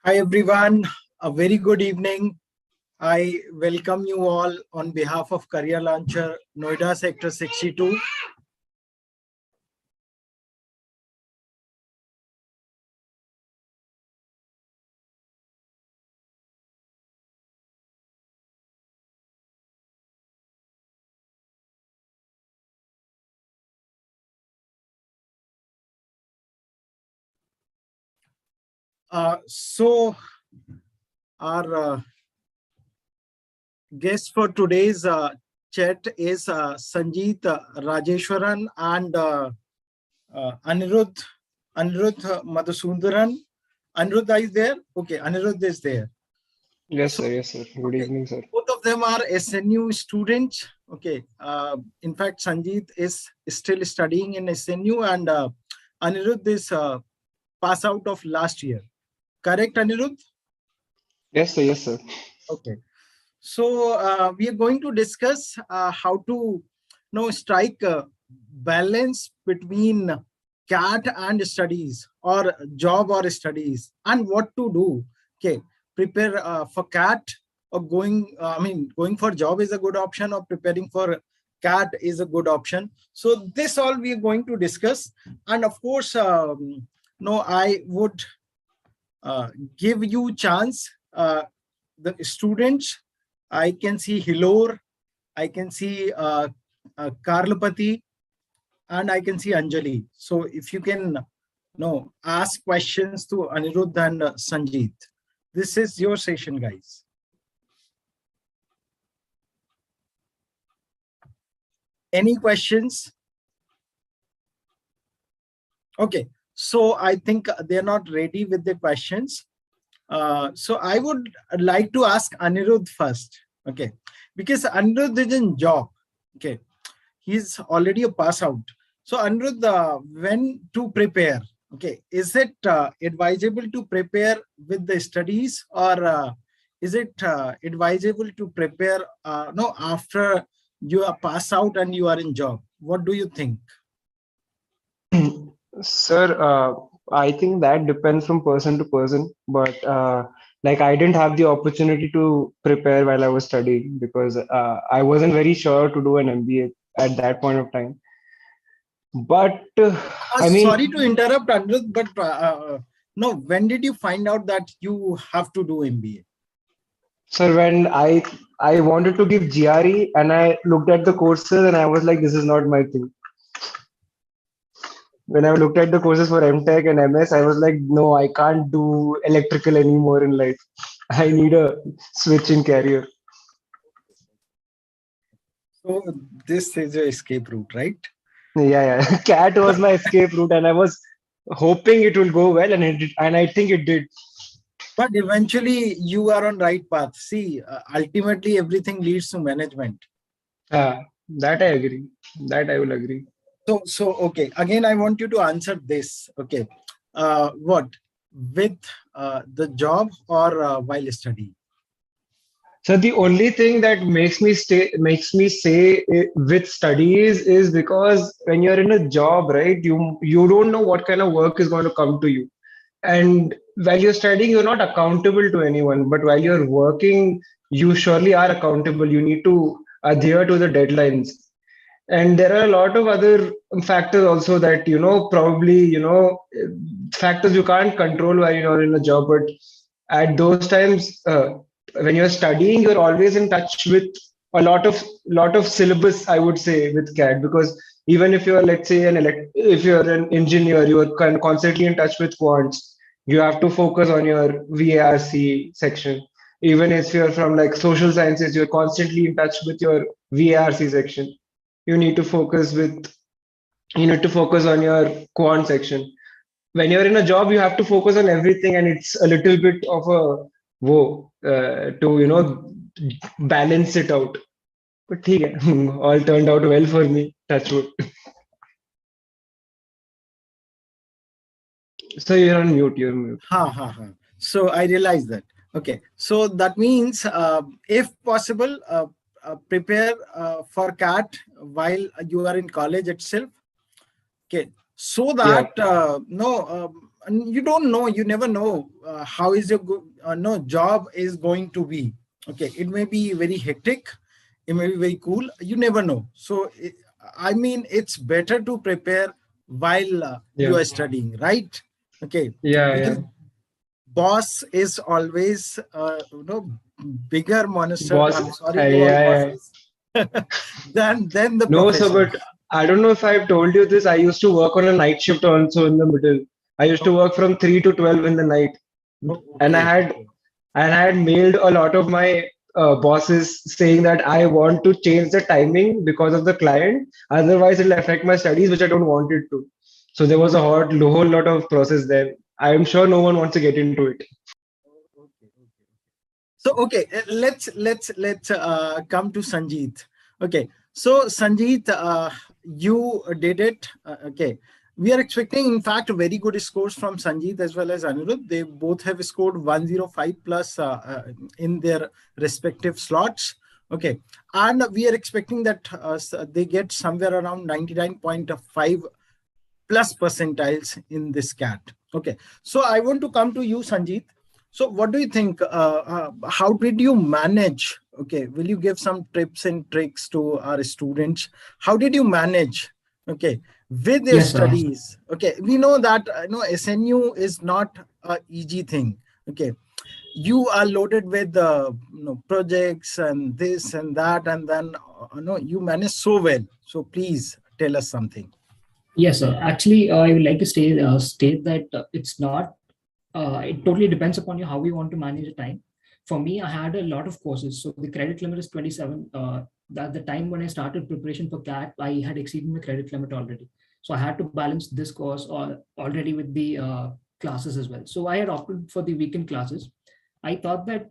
Hi everyone, a very good evening. I welcome you all on behalf of Career Launcher, Noida Sector 62. So our guest for today's chat is Sanjeet Rajeshwaran and Anirudh Madhusundaran. Anirudh is there? Okay, Anirudh is there. Yes, So, sir. Yes, sir. Good okay, evening, sir. both of them are SNU students. Okay. In fact, Sanjeet is still studying in SNU and Anirudh is pass out of last year. Correct, Anirudh? Yes, sir. Yes, sir. Okay. So we are going to discuss how to strike a balance between CAT and studies or job or studies and what to do. Okay, prepare for CAT or going for job is a good option or preparing for CAT is a good option. So this all we are going to discuss, and of course, no, I would give you chance. The students, I can see Hilor, I can see Karlapati, and I can see Anjali. So if you can ask questions to Anirudh and Sanjeet. This is your session, guys. Any questions? Okay, so I think they're not ready with the questions. So I would like to ask Anirudh first. Okay, because Anirudh is in job. Okay, he's already a pass out. So Anirudh, when to prepare? Okay, is it advisable to prepare with the studies, or is it advisable to prepare no after you are pass out and you are in job? What do you think? Sir, I think that depends from person to person. But like I didn't have the opportunity to prepare while I was studying because I wasn't very sure to do an MBA at that point of time. But I Sorry mean, to interrupt, Anirudh, but no, when did you find out that you have to do MBA? sir, when I wanted to give GRE and I looked at the courses and I was like, this is not my thing. When I looked at the courses for MTech and MS, I was like, no, I can't do electrical anymore in life. I need a switch in career. So this is your escape route, right? Yeah. CAT was my escape route, and I was hoping it will go well, and and I think it did. But eventually you are on right path. See, ultimately everything leads to management. That I agree. That I will agree. So okay. Again, I want you to answer this. Okay, what with the job or while studying? So the only thing that makes me say with studies is because when you're in a job, right, you don't know what kind of work is going to come to you. And while you're studying, you're not accountable to anyone. But while you're working, you surely are accountable. You need to adhere to the deadlines. And there are a lot of other factors also that, probably, factors you can't control while you're in a job. But at those times, when you're studying, you're always in touch with a lot of syllabus, I would say, with CAD, because even if you're, let's say, if you're an engineer, you're constantly in touch with quants. You have to focus on your VARC section. Even if you're from like social sciences, you're constantly in touch with your VARC section. You need to focus with you need to focus on your quant section. When you're in a job, you have to focus on everything, and it's a little bit of a woe to balance it out. But ठीक है, all turned out well for me. Touch wood. So you're on mute. You're on mute. Ha. So I realize that. Okay, so that means if possible, prepare for CAT while you are in college itself. Okay, so Yeah. that and you don't know, you never know how is your no job is going to be. Okay, it may be very hectic, it may be very cool, you never know. So I mean, it's better to prepare while you Yeah. are studying, right? Okay, Yeah. because Yeah. boss is always bigger monster, Boss. I'm sorry Yeah. to all Yeah. bosses, than the No, sir, professor. but I don't know if I've told you this. I used to work on a night shift also in the middle. I used to work from 3 to 12 in the night. Oh, And okay, okay. I had mailed a lot of my bosses saying that I want to change the timing because of the client. Otherwise, it'll affect my studies, which I don't want it to. So there was a whole lot of process there. I'm sure no one wants to get into it. Okay, okay. So okay, let's come to Sanjeet. Okay, so Sanjeet, you did it. Okay, we are expecting, in fact, very good scores from Sanjeet as well as Anirudh. They both have scored 105 plus in their respective slots. Okay, and we are expecting that they get somewhere around 99.5 plus percentiles in this cat. Okay, so I want to come to you, Sanjeet. So what do you think? How did you manage? Okay, will you give some tips and tricks to our students? How did you manage? Okay, with their Yes, sir. studies. Okay, we know that SNU is not a easy thing. Okay, you are loaded with projects and this and that, and then you manage so well. So please tell us something. Yes, sir. Actually, I would like to state that it's not. It totally depends upon you how you want to manage the time. For me, I had a lot of courses, so the credit limit is 27. At the time when I started preparation for CAT, I had exceeded my credit limit already. So I had to balance this course already with the classes as well. So I had opted for the weekend classes. I thought that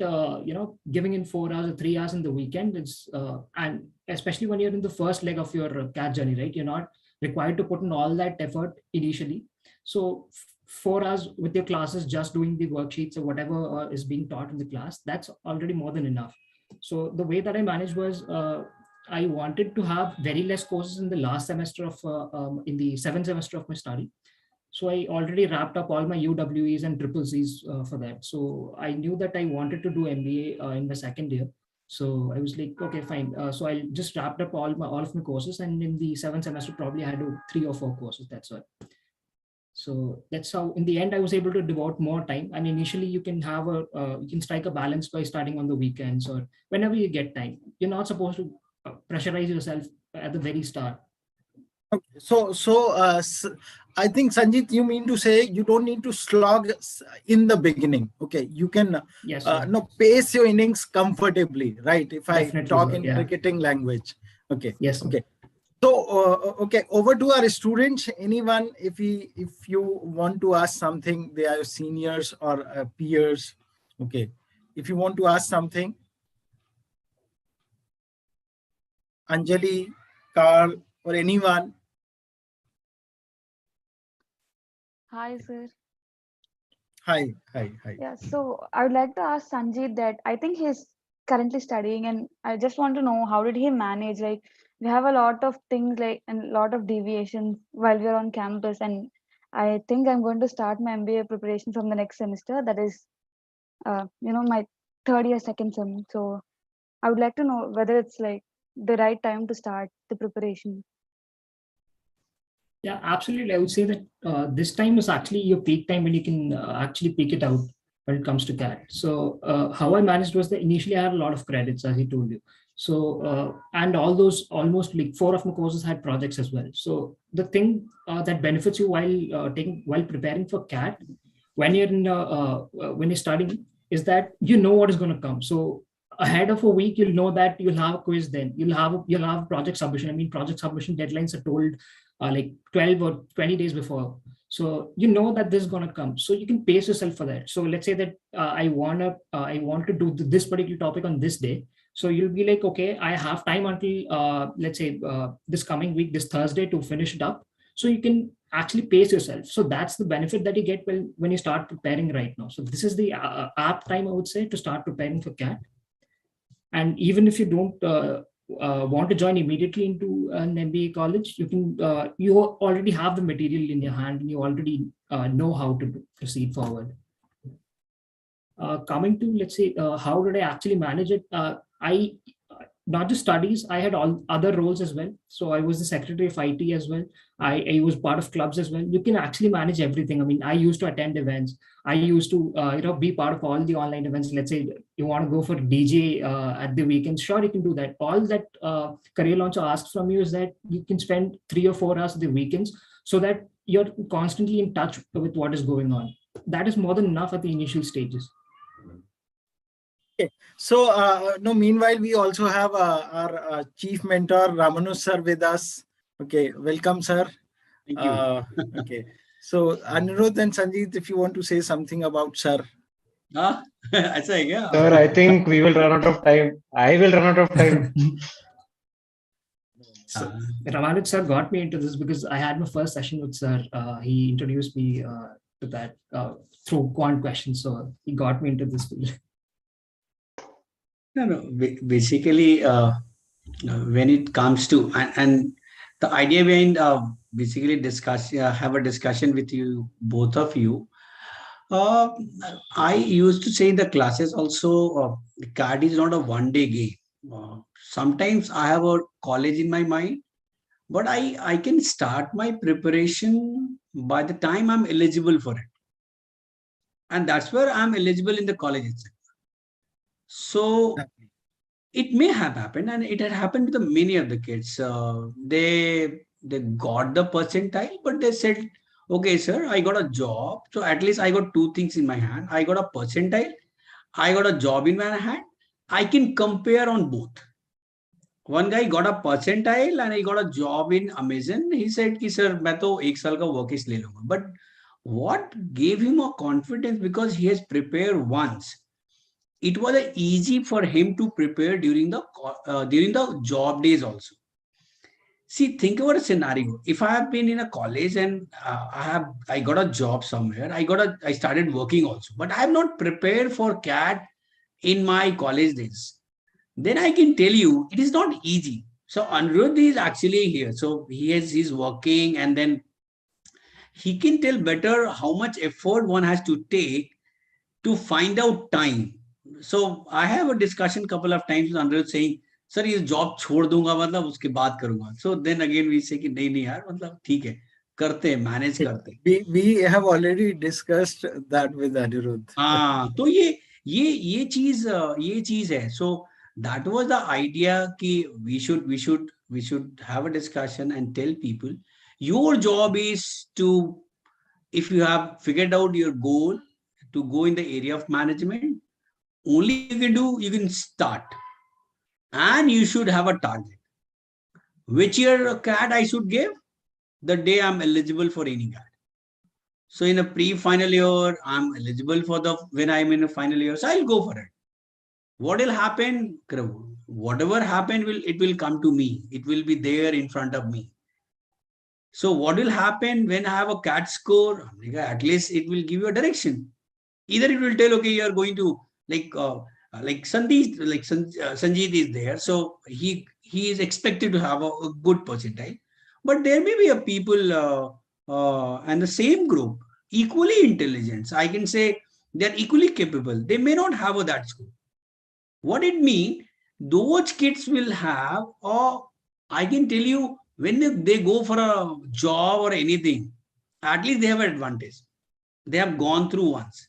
giving in 4 hours or 3 hours in the weekend is and especially when you're in the first leg of your CAT journey, right? You're not required to put in all that effort initially. So 4 hours with your classes, just doing the worksheets or whatever is being taught in the class, that's already more than enough. So the way that I managed was I wanted to have very less courses in the last semester of in the seventh semester of my study. So I already wrapped up all my UWEs and triple Cs for that. So I knew that I wanted to do MBA in my second year. So I was like, okay, fine. So I just wrapped up all of my courses, and in the seventh semester, probably I had to 3 or 4 courses. That's all. So that's how, in the end, I was able to devote more time. And initially, you can have you can strike a balance by starting on the weekends or whenever you get time. You're not supposed to pressurize yourself at the very start. Okay. I think, Sanjit, you mean to say you don't need to slog in the beginning. Okay, you can Yes, sir. no pace your innings comfortably, right? If I Definitely, talk sir. in Yeah. cricketing language. Okay. Yes, sir. Okay. So okay, over to our students. Anyone, if you want to ask something, they are seniors or peers. Okay, if you want to ask something, Anjali, Carl, or anyone. Hi, sir. Hi, hi, hi. Yeah, so I would like to ask Sanjeet that I think he's currently studying, and I just want to know how did he manage? Like, we have a lot of things like and a lot of deviations while we're on campus, and I think I'm going to start my MBA preparation from the next semester. That is, my third year, second sem. So I would like to know whether it's like the right time to start the preparation. Yeah, absolutely. I would say that this time is actually your peak time when you can actually peak it out when it comes to CAT. So how I managed was that initially I had a lot of credits, as I told you. So and all those almost like 4 of my courses had projects as well. So the thing that benefits you while preparing for CAT when you're when you're studying is that you know what is going to come. So ahead of a week, you'll know that you'll have a quiz, then you'll have project submission. I mean, project submission deadlines are told like 12 or 20 days before. So you know that this is going to come. So you can pace yourself for that. So let's say that I want to do this particular topic on this day. So you'll be like, okay, I have time until let's say this coming week, this Thursday, to finish it up. So you can actually pace yourself. So that's the benefit that you get when you start preparing right now. So this is the apt time, I would say, to start preparing for CAT. And even if you don't want to join immediately into an MBA college, you already have the material in your hand, and you already know how to proceed forward. Coming to, let's say, how did I actually manage it? I Not just studies, I had all other roles as well. So I was the secretary of IT as well. I was part of clubs as well. You can actually manage everything. I mean, I used to attend events. I used to be part of all the online events. Let's say you want to go for DJ at the weekends, sure, you can do that. All that Career Launcher asks from you is that you can spend 3 or 4 hours the weekends, so that you're constantly in touch with what is going on. That is more than enough at the initial stages. Okay. So, no, meanwhile, we also have our chief mentor, Ramanus sir, with us. Okay, welcome, sir. Thank you. Okay. So, Anirudh and Sanjeet, if you want to say something about sir. ऐसा है क्या? Sir, I think we will run out of time. I will run out of time. So, Ramanus sir got me into this because I had my first session with sir. He introduced me to that through quant questions. So he got me into this field. No. Basically, when it comes to and the idea behind basically have a discussion with you, both of you. I used to say in the classes also, the CAT is not a one-day game. Sometimes I have a college in my mind, but I can start my preparation by the time I'm eligible for it. And that's where I'm eligible in the college itself. So it may have happened, and it had happened to many of the kids. They got the percentile, but they said, okay, sir, I got a job. So at least I got 2 things in my hand. I got a percentile. I got a job in my hand. I can compare on both. One guy got a percentile and he got a job in Amazon. He said, ki, sir, मैं तो 1 साल का work is ले लूँगा. But what gave him a confidence, because he has prepared once. It was easy for him to prepare during the job days also. See, think about a scenario. If I have been in a college and I got a job somewhere, I started working also, but I have not prepared for CAT in my college days, then I can tell you it is not easy. So Anirudh is actually here. So he's working, and then he can tell better how much effort one has to take to find out time. So I have a discussion couple of times with Anirudh saying, sir, ये job छोड़ दूंगा, मतलब उसके बाद करूंगा. So then again we say कि नहीं यार, मतलब ठीक है, करते हैं, manage करते हैं. We have already discussed that with Anirudh. हाँ, तो ये चीज है. So that was the idea कि we should have a discussion and tell people your job is to, if you have figured out your goal to go in the area of management, only you can start, and you should have a target. Which year CAT I should give? The day I'm eligible for any CAT. So in a pre-final year, I'm eligible for when I'm in a final year, so I'll go for it. What will happen? Whatever happen it will come to me. It will be there in front of me. So what will happen when I have a CAT score? At least it will give you a direction. Either it will tell, okay, you are going to like Sanjeet, Sanjeet is there, so he is expected to have a good percentile. But there may be a people and the same group equally intelligent. I can say they are equally capable. They may not have that score. What it means, those kids will have, or I can tell you, when they go for a job or anything, at least they have an advantage. They have gone through once.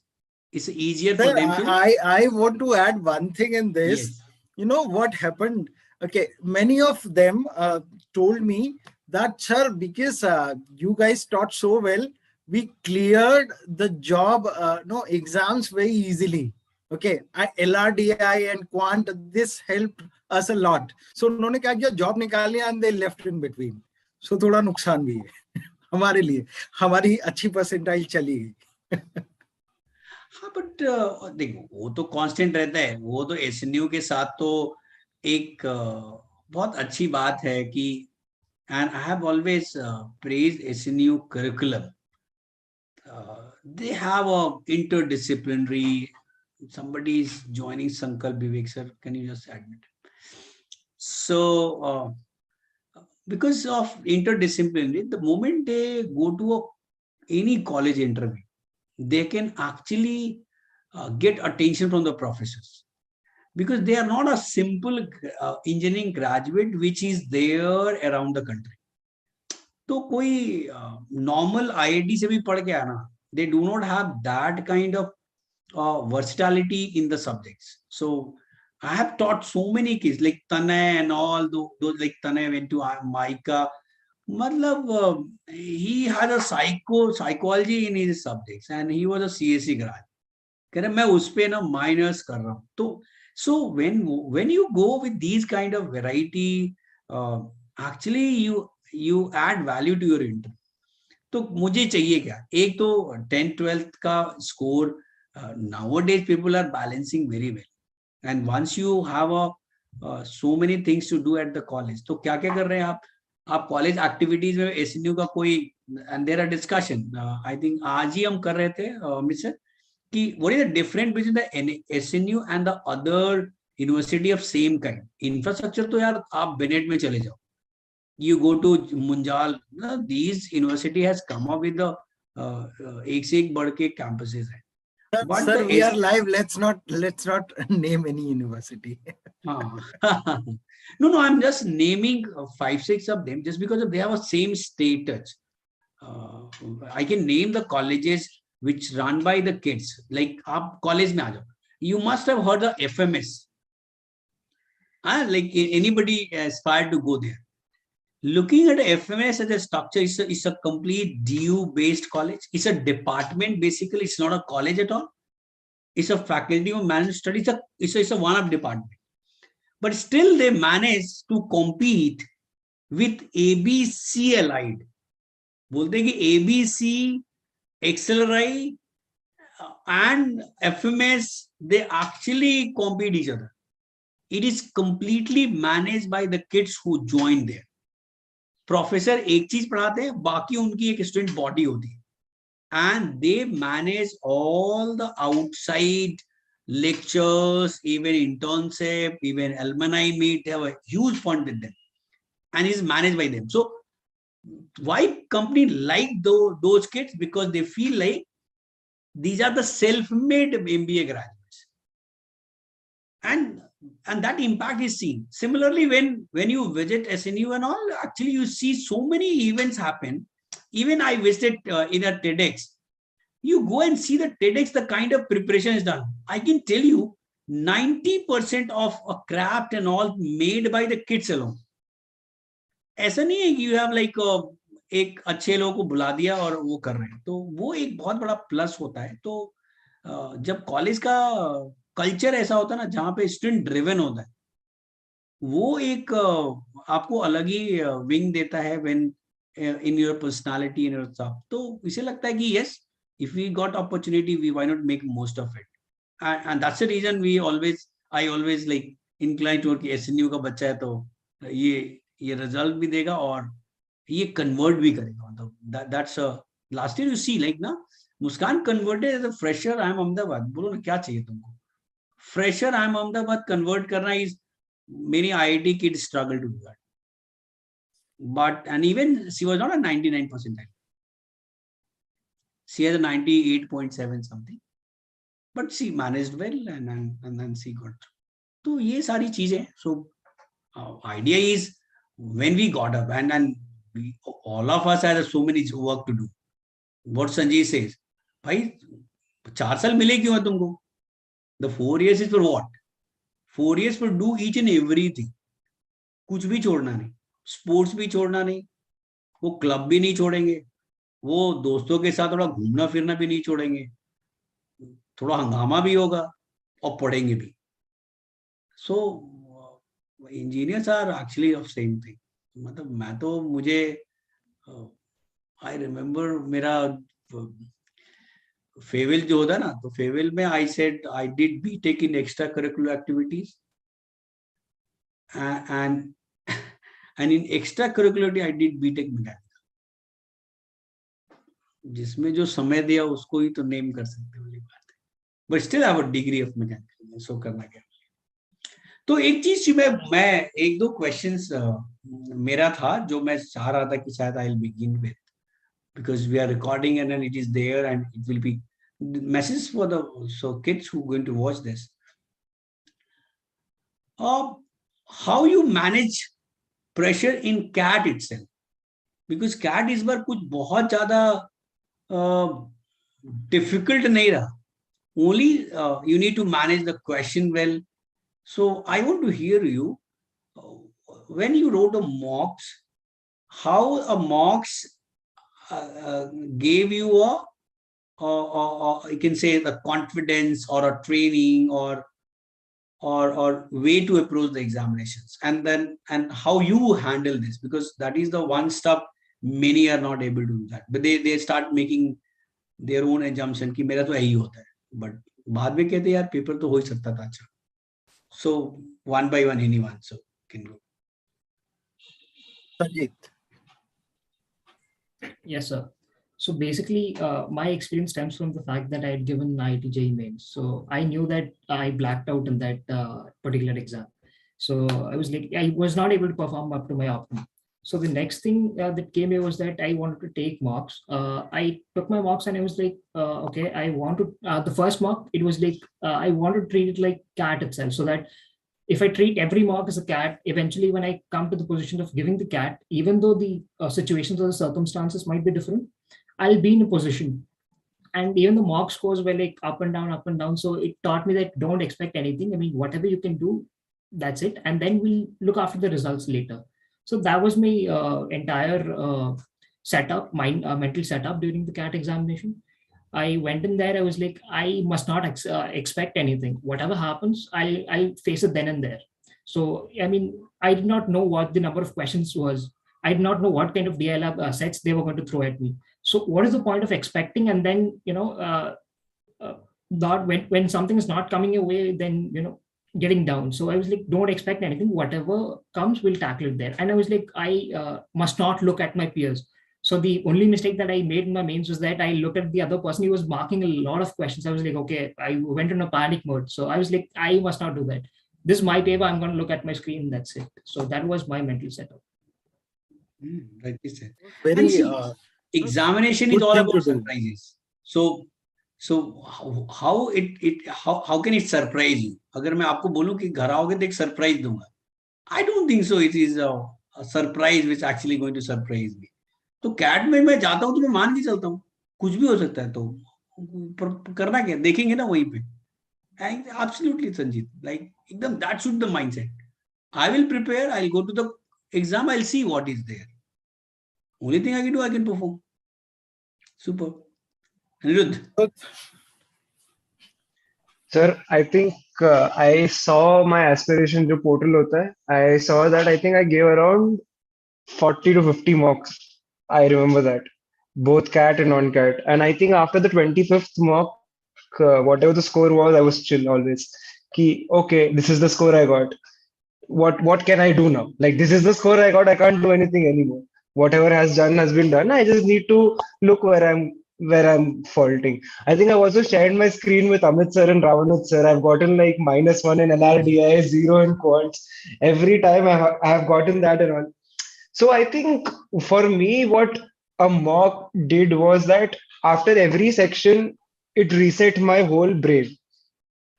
It's easier for them to. I want to add one thing in this. Yes. You know what happened? Okay, many of them told me that, sir, because you guys taught so well, we cleared the job exams very easily. Okay, LRDI and quant, this helped us a lot. So उन्होंने क्या किया, job निकाल लिया and they left in between. So थोड़ा नुकसान भी है हमारे लिए, हमारी अच्छी percentile चली गई. हाँ, बट देखो वो तो कांस्टेंट रहता है. वो तो SNU के साथ तो एक बहुत अच्छी बात है कि, and I have always praised SNU curriculum. They have a interdisciplinary. Somebody is joining, Sankalp Vivek sir. Can you just admit? So because of interdisciplinary, the moment they go to any college interview, they can actually get attention from the professors, because they are not a simple engineering graduate which is there around the country. तो कोई normal IIT से भी पढ़ के आना, they do not have that kind of versatility in the subjects. So I have taught so many kids like Tanay and all those, like Tanay went to Maika. Matlab, he had a psychology in his subjects and he was a CSE grad. कह रहे मैं उस पे ना minors कर रहा हूँ. तो so when you go with these kind of variety, actually you add value to your interview. तो मुझे चाहिए क्या? एक तो 10th 12th का score, nowadays people are balancing very well, and once you have so many things to do at the college, तो क्या क्या कर रहे हैं आप college activities में SNU का कोई, and there are discussion, I think आज ही हम कर रहे थे मिस्टर कि what is the difference between the SNU and the other university of same kind? Infrastructure तो यार आप Bennett में चले जाओ, you go to Munjal, these university has come up with the एक से एक बढ़ के campuses हैं. But Sir, we are live. Let's not name any university. No, I'm just naming 5-6 of them just because they have a same status. I can name the colleges which run by the kids. Like आप college में आ जाओ, you must have heard the FMS. Like anybody aspired to go there. Looking at FMS as a structure, it's a complete DU-based college. It's a department basically. It's not a college at all. It's a faculty of management studies. It's a one-up department. But still they manage to compete with ABC allied. बोलते कि ABC, XLRI and FMS, they actually compete each other. It is completely managed by the kids who join there. Professor एक चीज पढ़ाते हैं, बाकी उनकी एक student body होती है, and they manage all the outside lectures, even internship, even alumni meet. They have a huge fund with them and is managed by them. So why company like those kids? Because they feel like these are the self-made MBA graduates, and that impact is seen. Similarly, when you visit SNU and all, actually you see so many events happen. Even I visited in a TEDx. You go and see the TEDx, the kind of preparation is done. I can tell you 90% of a craft and all made by the kids alone. ऐसा नहीं है you have like एक अच्छे लोगों को बुला दिया और वो कर रहे हैं, तो वो एक बहुत बड़ा प्लस होता है. तो जब कॉलेज का कल्चर ऐसा होता है ना जहाँ पे स्टूडेंट ड्रिवन होता है, वो एक आपको अलग ही विंग देता है when in your personality in your stuff. तो इसे लगता है कि yes, if we got opportunity we why not make most of it, and that's the reason I always like incline toward कि एसएनयू का बच्चा है तो ये रिजल्ट भी देगा और ये कन्वर्ट भी करेगा. मतलब that's last year you see like ना, Muskan converted as a fresher. I am Ahmedabad. बोलो ना क्या चाहिए तुमको? Fresher, I am Ahmedabad, convert karna is many IIT kids struggle to do that. But, and even she was not a 99 percentile. She has a 98.7 something. But she managed well and then she got through. So ये सारी चीजें. So idea is when we got up and all of us had so many work to do. What Sanjay says, भाई 4 साल मिले क्यों है तुमको? The 4 years is for what? 4 years for do each and everything. कुछ भी छोड़ना नहीं, स्पोर्ट्स भी छोड़ना नहीं, वो क्लब भी नहीं छोड़ेंगे, वो दोस्तों के साथ थोड़ा घूमना फिरना भी नहीं छोड़ेंगे, थोड़ा हंगामा भी होगा और पढ़ेंगे भी. So engineers are actually of same thing. मतलब मैं तो मुझे I remember मेरा फेवेल जो होता है ना, तो फेवेल में I said I did BTech in extra curricular activities and in extra curricular I did BTech mechanical. जिसमें जो समय दिया उसको ही तो नेम कर सकते वाली बात है, but still have a degree of mechanical. So करना क्या. तो एक चीज मैं एक दो क्वेश्चंस मेरा था जो मैं चाह रहा था कि शायद I will begin with, because we are recording and then it is there and it will be message for the kids who are going to watch this. How you manage pressure in CAT itself, because CAT इस बार कुछ बहुत ज़्यादा difficult नहीं रहा. Only you need to manage the question well. So I want to hear you, when you wrote a mocks, how a mocks gave you a you can say the confidence or a training or way to approach the examinations, and how you handle this, because that is the one stuff many are not able to do that, but they start making their own assumption कि मेरा तो यही होता है, but बाद में कहते यार पेपर तो हो ही सकता था अच्छा. So one by one, anyone, so can go. Sanjeet. Yes, sir. So basically, my experience stems from the fact that I had given IIT JEE mains. So I knew that I blacked out in that particular exam. So I was not able to perform up to my optimum. So the next thing that came here was that I wanted to take mocks. I took my mocks and I was like, okay, I want to, the first mock, it was like, I want to treat it like CAT itself, so that if I treat every mock as a CAT, eventually when I come to the position of giving the CAT, even though the situations or the circumstances might be different, I'll be in a position. And even the mock scores were like up and down, up and down. So it taught me that don't expect anything. I mean, whatever you can do, that's it. And then we'll look after the results later. So that was my entire setup, mental setup during the CAT examination. I went in there, I was like, I must not expect anything. Whatever happens, I'll face it then and there. So, I mean, I did not know what the number of questions was. I did not know what kind of DLR sets they were going to throw at me. So what is the point of expecting? And then, not when something is not coming your way, then, getting down. So I was like, don't expect anything. Whatever comes, we'll tackle it there. And I was like, I must not look at my peers. So the only mistake that I made in my mains was that I looked at the other person. He was marking a lot of questions. I was like, okay, I went in a panic mode. So I was like, I must not do that. This is my paper. I'm going to look at my screen. That's it. So that was my mental setup. Like you said. Very Examination is all about surprises. So how can it surprise you? अगर मैं आपको बोलूं कि घर आओगे तो एक surprise दूंगा, I don't think so. It is a surprise which actually going to surprise me. तो कैट में मैं जाता हूँ तो मैं मान के चलता हूँ कुछ भी हो सकता है, तो करना क्या, देखेंगे ना वहीं पे. Absolutely, Sanjeet. Like एकदम that should the mindset. I will prepare. I'll go to the exam. I'll see what is there. Only thing I can do, I can perform. Super. Anirudh. Sir, I think I saw my aspiration जो portal होता है. I saw that I think I gave around 40 to 50 mocks. I remember that, both CAT and non-CAT. And I think after the 25th mock, whatever the score was, I was chill always. Ki, okay, this is the score I got. What can I do now? Like, this is the score I got. I can't do anything anymore. Whatever has been done. I just need to look where I'm faulting. I think I also shared my screen with Amit sir and Ravanut sir. I've gotten like -1 in LRDI, 0 in quants. Every time I have gotten that and all. So I think for me, what a mock did was that after every section, it reset my whole brain.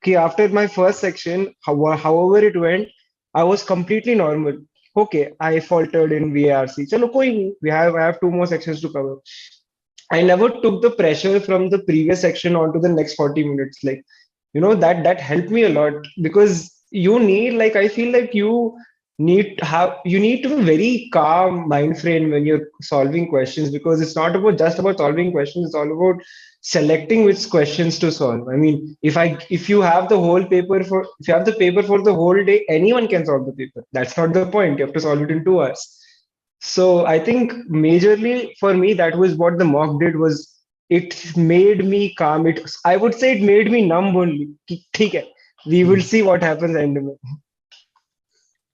Okay, after my first section, however it went, I was completely normal. Okay, I faltered in VARC. Chalo, koi nahi. I have 2 more sections to cover. I never took the pressure from the previous section onto the next 40 minutes. Like, that helped me a lot, because you need, like, I feel like you need to be very calm mind frame when you're solving questions, because it's not just about solving questions. It's all about selecting which questions to solve. I mean, if you have the paper for the whole day, anyone can solve the paper. That's not the point. You have to solve it in 2 hours. So I think majorly for me, that was what the mock did. Was it made me calm. I would say it made me numb only. ठीक है, we will see what happens end में.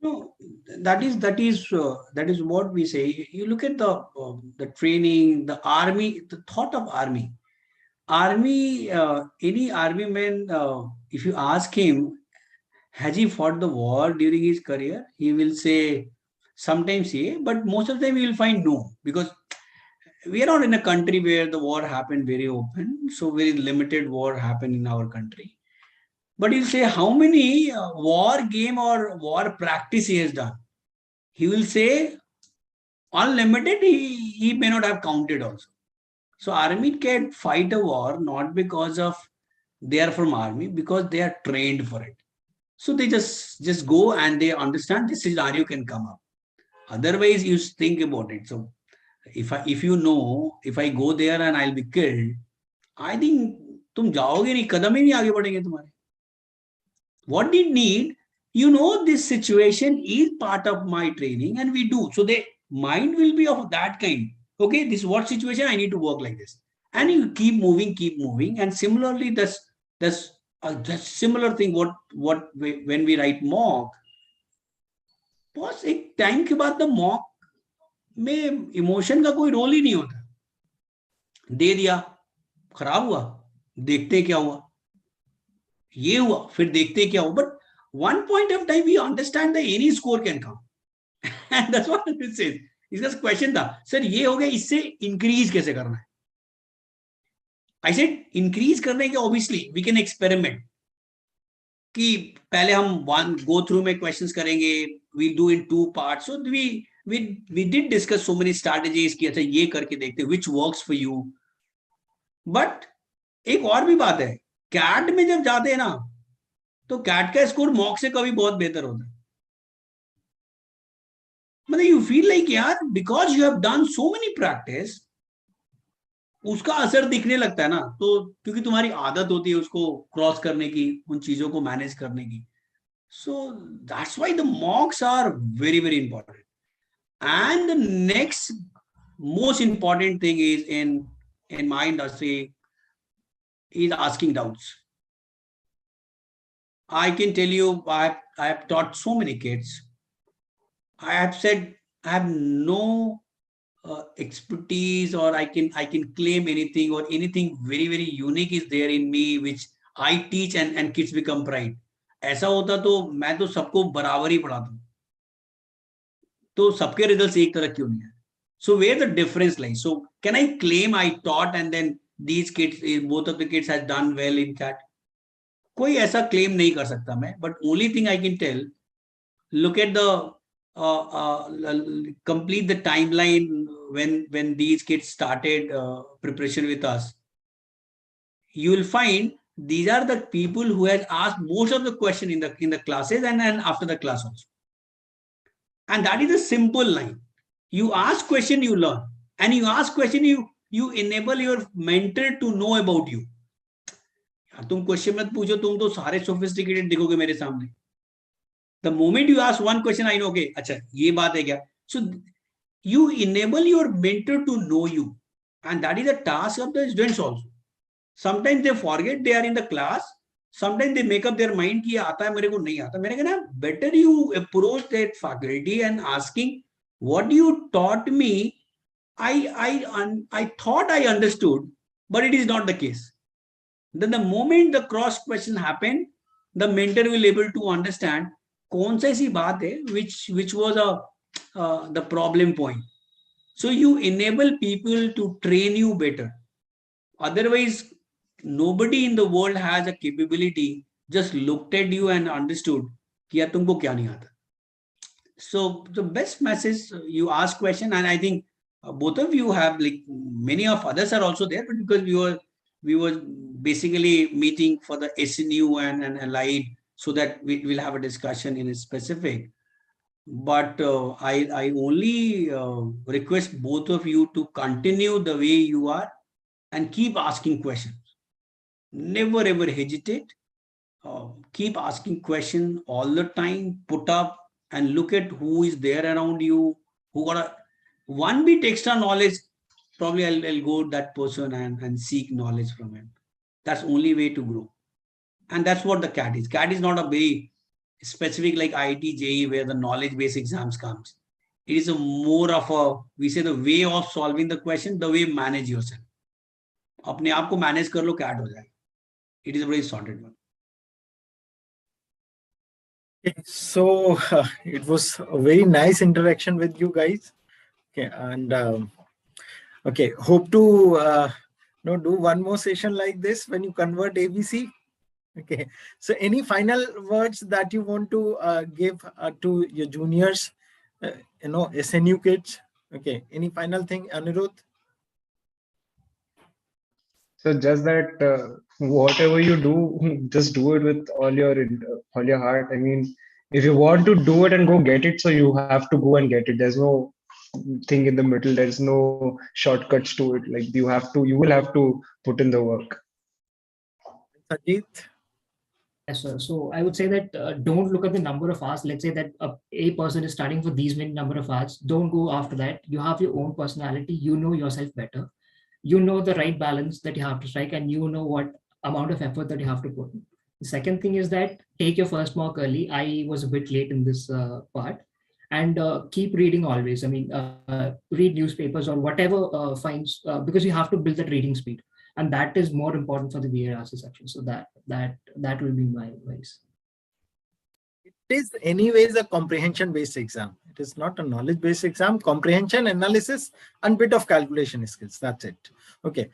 No, that is what we say. You look at the training, the army, the thought of army. Any army man, if you ask him, has he fought the war during his career? He will say sometimes yeah, but most of the time you will find no, because we are not in a country where the war happened very open, so very limited war happened in our country. But he'll say how many war game or war practice he has done. He will say unlimited, he may not have counted also. So army can fight a war not because of they are from army, because they are trained for it. So they just go and they understand this scenario can come up. Otherwise, you think about it. So if you know, if I go there and I'll be killed, I think तुम जाओगे नहीं, कदम ही नहीं आगे बढ़ेंगे तुम्हारे. What they need, you know, this situation is part of my training and we do. So the mind will be of that kind. Okay, this is what situation I need to work like this. And you keep moving. And similarly, that's similar thing what when we write mock. Boss एक time के बाद the mock में emotion का कोई role ही नहीं होता. दे दिया, खराब हुआ, देखते क्या हुआ, ये हुआ, फिर देखते क्या हुआ. But one point of time we understand that any score can come. And that's what it says. इसका क्वेश्चन था, सर ये हो गया, इससे इंक्रीज कैसे करना है. I said इंक्रीज करने के ऑब्वियसली वी कैन एक्सपेरिमेंट कि पहले हम वन गो थ्रू में क्वेश्चंस करेंगे, we do in 2 parts. So we did discuss so many strategies कि अच्छा ये करके देखते which works for you. But एक और भी बात है, कैट में जब जाते हैं ना तो कैट का स्कोर मॉक से कभी बहुत बेहतर होता है. मतलब यू फील लाइक यार because you have done so many practice, उसका असर दिखने लगता है ना. तो क्योंकि तुम्हारी आदत होती है उसको क्रॉस करने की, उन चीजों को मैनेज करने की. So that's why the mocks are very, very important. And the next most important thing is in my industry is asking doubts. I can tell you, I have taught so many kids. I have said I have no expertise or I can claim anything or anything very, very unique is there in me which I teach and kids become pride. ऐसा होता तो मैं तो सबको बराबर ही पढ़ाता हूँ, तो सबके रिजल्ट्स एक तरह क्यों नहीं है. So where the difference like. So can I claim I taught and then these kids, both of the kids has done well in CAT? कोई ऐसा क्लेम नहीं कर सकता मैं. But only thing I can tell, look at the complete the timeline when these kids started preparation with us. You will find these are the people who has asked most of the question in the classes and after the class also. And that is a simple line. You ask question, you learn. And you ask question, you enable your mentor to know about you. तुम question मत पूछो, तुम तो सारे sophisticated दिखोगे मेरे सामने. The moment you ask one question, I know, okay, अच्छा ये बात है क्या. So you enable your mentor to know you. And that is the task of the students also. Sometimes they forget they are in the class. Sometimes they make up their mind कि आता है मेरे को नहीं आता. मैंने कहा better you approach that faculty and asking what you taught me. I thought I understood, but it is not the case. Then the moment the cross question happened, the mentor will able to understand कौन सा ऐसी बात है which was the problem point. So you enable people to train you better. Otherwise, nobody in the world has a capability just looked at you and understood कि यार तुमको क्या नहीं आता. So the best message, you ask question, and I think both of you have, like many of others are also there, but because we were basically meeting for the SNU and allied, so that we will have a discussion in a specific. But I only request both of you to continue the way you are and keep asking questions. Never ever hesitate. Keep asking questions all the time. Put up and look at who is there around you, who got one bit extra knowledge. Probably I'll go that person and seek knowledge from him. That's only way to grow. And that's what the CAT is. CAT is not a very specific like IIT JEE where the knowledge-based exams comes. It is a more of a, we say, the way of solving the question, the way you manage yourself. अपने आप को manage कर लो, CAT हो जाएगा. It is a very sorted one. So it was a very nice interaction with you guys. Okay, and Okay, hope to do one more session like this when you convert ABC. Okay, so any final words that you want to give to your juniors, SNU kids? Okay, any final thing, Anirudh? So just that whatever you do, just do it with all your heart. I mean, if you want to do it and go get it, so you have to go and get it. There's no thing in the middle. There's no shortcuts to it. Like you will have to put in the work. Sajid? Yes, sir. So I would say that don't look at the number of hours. Let's say that a person is studying for these many number of hours. Don't go after that. You have your own personality. You know yourself better. You know the right balance that you have to strike, and you know what amount of effort that you have to put in. The second thing is that take your first mock early. I was a bit late in this part, and keep reading always. I mean, read newspapers or whatever finds because you have to build that reading speed, and that is more important for the VRRC section. So that will be my advice. It is anyways a comprehension based exam. It is not a knowledge based exam. Comprehension, analysis, and bit of calculation skills. That's it. Okay.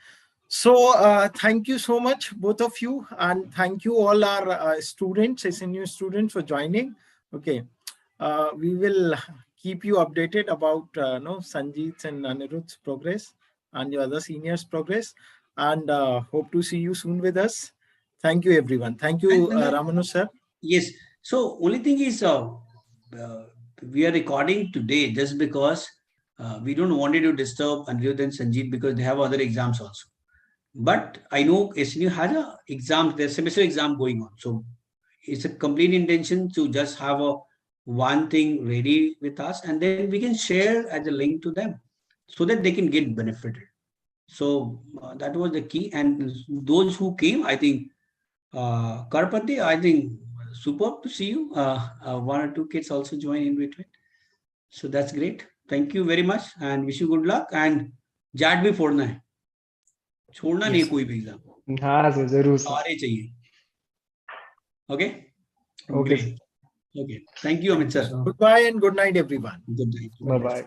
So thank you so much, both of you, and thank you all our students, SNU students, for joining. Okay. We will keep you updated about Sanjeet's and Anirudh's progress and your other seniors' progress, and hope to see you soon with us. Thank you, everyone. Thank you, Ramanu sir. Yes. So only thing is, we are recording today just because we don't wanted to disturb Anirudh and Sanjeet because they have other exams also. But I know SNU has a exam, there's semester exam going on. So it's a complete intention to just have one thing ready with us, and then we can share as a link to them so that they can get benefited. So that was the key. And those who came, I think, Karpati, I think superb to see you. One or two kids also join in between. So that's great. Thank you very much and wish you good luck. And JAT भी फोड़ना है, छोड़ना नहीं कोई भी exam. हाँ sir, जरूर sir. सारे चाहिए. Okay. Okay. Great. Okay. Thank you, Amit sir. Goodbye and good night, everyone. Good night. Bye bye.